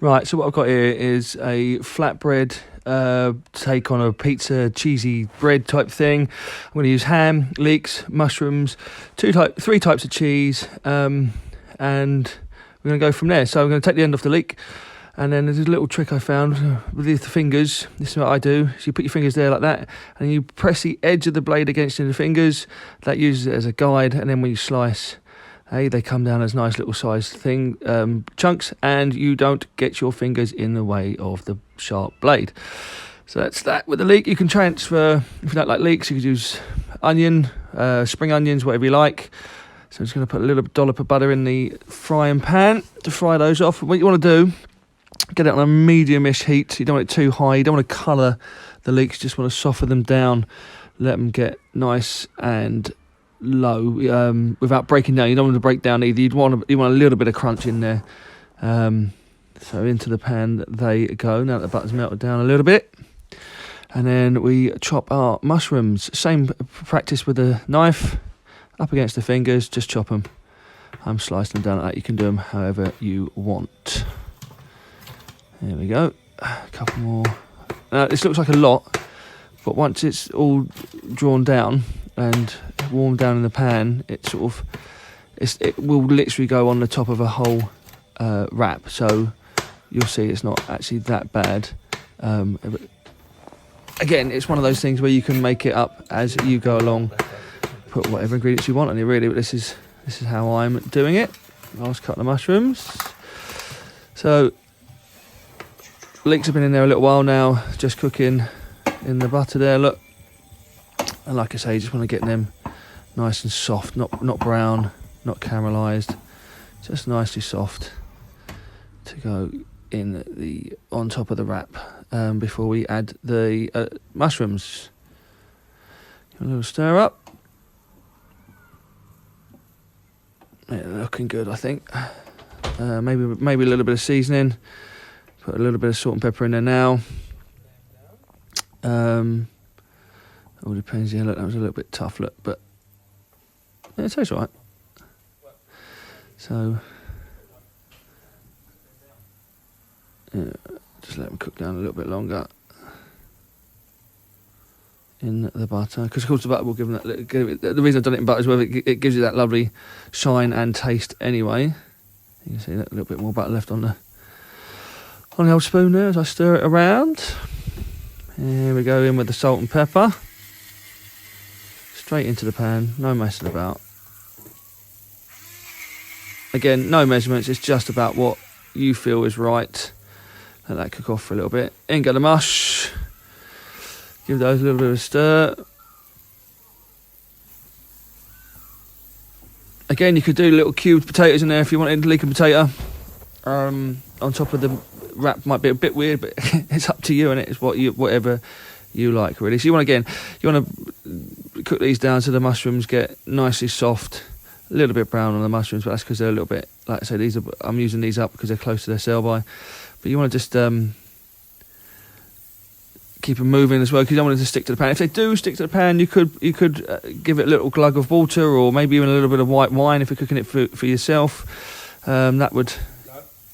Right, so what I've got here is a flatbread take on a pizza cheesy bread type thing. I'm going to use ham, leeks, mushrooms, three types of cheese, and we're going to go from there. So I'm going to take the end off the leek, and then there's a little trick I found with the fingers. This is what I do. So you put your fingers there like that, and you press the edge of the blade against the fingers. That uses it as a guide, and then when you slice, they come down as nice little sized chunks, and you don't get your fingers in the way of the sharp blade. So that's that with the leek. You can transfer, if you don't like leeks, you could use onion, spring onions, whatever you like. So I'm just going to put a little dollop of butter in the frying pan to fry those off. What you want to do, get it on a medium-ish heat. You don't want it too high. You don't want to colour the leeks. You just want to soften them down, let them get nice and low without breaking down. You don't want to break down either. You want a little bit of crunch in there. So into the pan they go. Now that the butter's melted down a little bit, and then we chop our mushrooms. Same practice with a knife, up against the fingers, just chop them. I'm slicing them down like that. You can do them however you want. There we go. A couple more. This looks like a lot, but once it's all drawn down and warmed down in the pan, it will literally go on the top of a whole wrap. So you'll see it's not actually that bad. Again, it's one of those things where you can make it up as you go along. Put whatever ingredients you want on it, really. But this is how I'm doing it. Last couple of mushrooms. So leeks have been in there a little while now, just cooking in the butter there. Look, and like I say, you just want to get them nice and soft, not brown, not caramelised, just nicely soft to go in on top of the wrap before we add the mushrooms. A little stir up. Yeah, looking good, I think. Maybe a little bit of seasoning. Put a little bit of salt and pepper in there now. All depends. Yeah, look, that was a little bit tough, look, but yeah, it tastes all right. So yeah, just let them cook down a little bit longer in the butter, because of course the butter will give them that. The reason I've done it in butter is whether it gives you that lovely shine and taste anyway. You can see that a little bit more butter left on the old spoon there as I stir it around. Here we go, in with the salt and pepper. Straight into the pan, no messing about. Again, no measurements, it's just about what you feel is right. Let that cook off for a little bit. In go the mush. Give those a little bit of a stir. Again, you could do little cubed potatoes in there if you wanted, leek and potato. On top of the wrap might be a bit weird, but it's up to you, and it's whatever you like, really. So you want to cook these down so the mushrooms get nicely soft, a little bit brown on the mushrooms, but that's because they're a little bit, like I say, I'm using these up because they're close to their sell-by. But you want to just keep them moving as well, because you don't want it to stick to the pan. If they do stick to the pan, you could give it a little glug of water, or maybe even a little bit of white wine if you're cooking it for yourself. That would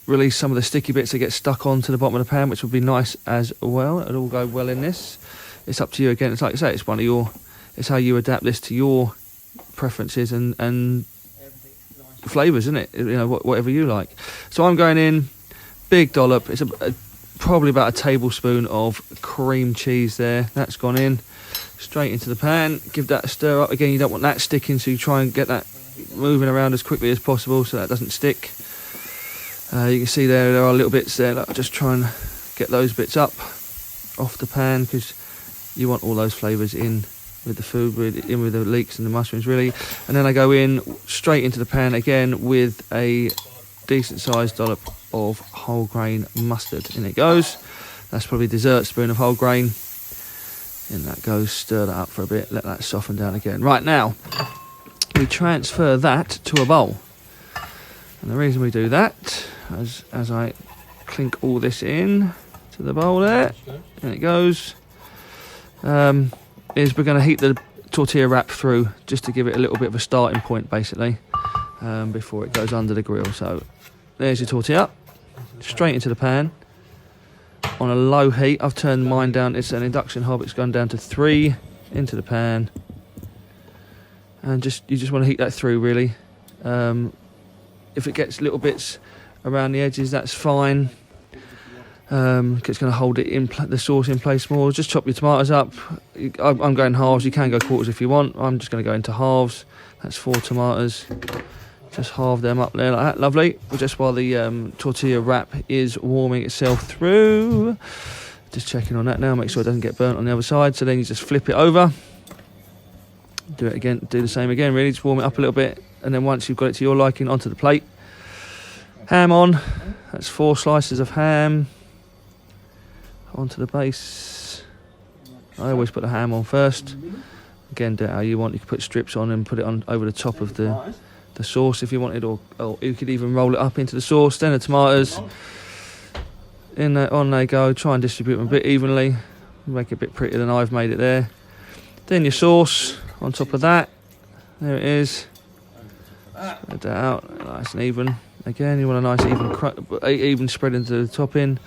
release some of the sticky bits that get stuck onto the bottom of the pan, which would be nice as well. It'll all go well in this. It's up to you again. It's like I say, it's how you adapt this to your preferences and flavours, isn't it? You know, whatever you like. So I'm going in big dollop. It's probably about a tablespoon of cream cheese there. That's gone in straight into the pan. Give that a stir up. Again, you don't want that sticking, so you try and get that moving around as quickly as possible so that doesn't stick. You can see there are little bits there. I'll just try and get those bits up off the pan, because you want all those flavours in with the food, in with the leeks and the mushrooms, really. And then I go in straight into the pan again with a decent sized dollop of whole grain mustard. In it goes. That's probably a dessert spoon of whole grain. In that goes. Stir that up for a bit. Let that soften down again. Right, now we transfer that to a bowl. And the reason we do that, as I clink all this in to the bowl there, and it goes, is we're going to heat the tortilla wrap through, just to give it a little bit of a starting point, basically, before it goes under the grill. So there's your tortilla. straight into the pan on a low heat. I've turned mine down, it's an induction hob, it's gone down to 3, into the pan. And you just want to heat that through, really. If it gets little bits around the edges, that's fine. It's going to hold it the sauce in place more. Just chop your tomatoes up. I'm going halves. You can go quarters if you want. I'm just going to go into halves. That's 4 tomatoes. Just halve them up there like that. Lovely. Just while the tortilla wrap is warming itself through. Just checking on that now. Make sure it doesn't get burnt on the other side. So then you just flip it over. Do it again. Do the same again. Really, just warm it up a little bit. And then once you've got it to your liking, onto the plate. Ham on. That's 4 slices of ham. Onto the base. I always put the ham on first. Again, do it how you want. You can put strips on and put it on over the top of the sauce if you wanted, or you could even roll it up into the sauce. Then the tomatoes. On they go. Try and distribute them a bit evenly. Make it a bit prettier than I've made it there. Then your sauce on top of that. There it is. Spread that out nice and even. Again, you want a nice even spread into the topping.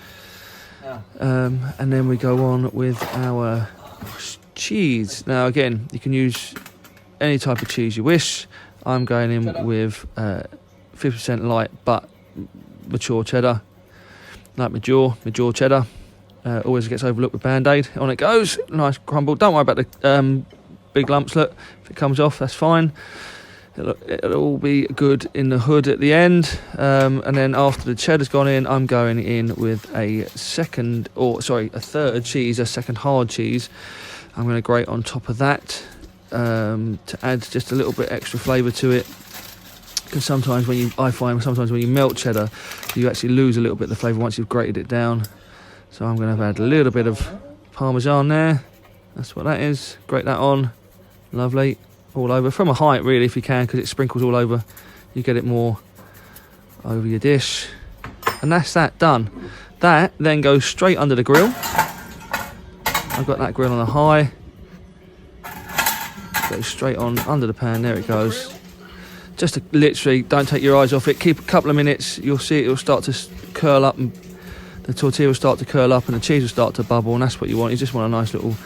And then we go on with our cheese. Now again, you can use any type of cheese you wish. I'm going in with 50% light but mature cheddar. Like mature cheddar. Always gets overlooked with Band-Aid. On it goes. Nice crumble. Don't worry about the big lumps. Look, if it comes off, that's fine. It'll all be good in the hood at the end. And then after the cheddar's gone in, I'm going in with a third cheese, a second hard cheese. I'm going to grate on top of that to add just a little bit extra flavour to it. Because I find sometimes when you melt cheddar, you actually lose a little bit of the flavour once you've grated it down. So I'm going to add a little bit of Parmesan there. That's what that is. Grate that on. Lovely. All over from a height, really, if you can, because it sprinkles all over. You get it more over your dish, and that's that done. That then goes straight under the grill. I've got that grill on a high. Goes straight on under the pan. There it goes. Just literally, don't take your eyes off it. Keep a couple of minutes. You'll see it'll start to curl up, and the tortilla will start to curl up, and the cheese will start to bubble, and that's what you want. You just want a nice little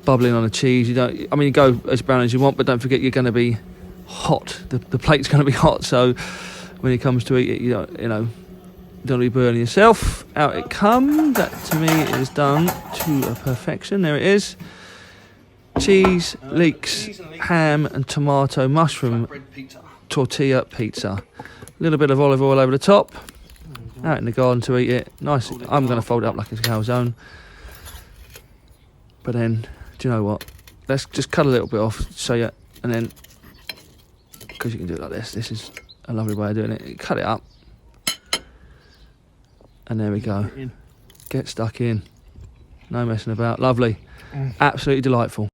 bubbling on the cheese. You go as brown as you want, but don't forget you're going to be hot. The plate's going to be hot, so when it comes to eat it, you don't be burning yourself. Out it comes. That to me is done to a perfection. There it is. Cheese, leeks, ham and tomato mushroom tortilla pizza. A little bit of olive oil over the top. Out in the garden to eat it. Nice. I'm going to fold it up like a calzone. But then, do you know what? Let's just cut a little bit off, and then, because you can do it like this. This is a lovely way of doing it. Cut it up, and there we go. Get stuck in. No messing about. Lovely. Absolutely delightful.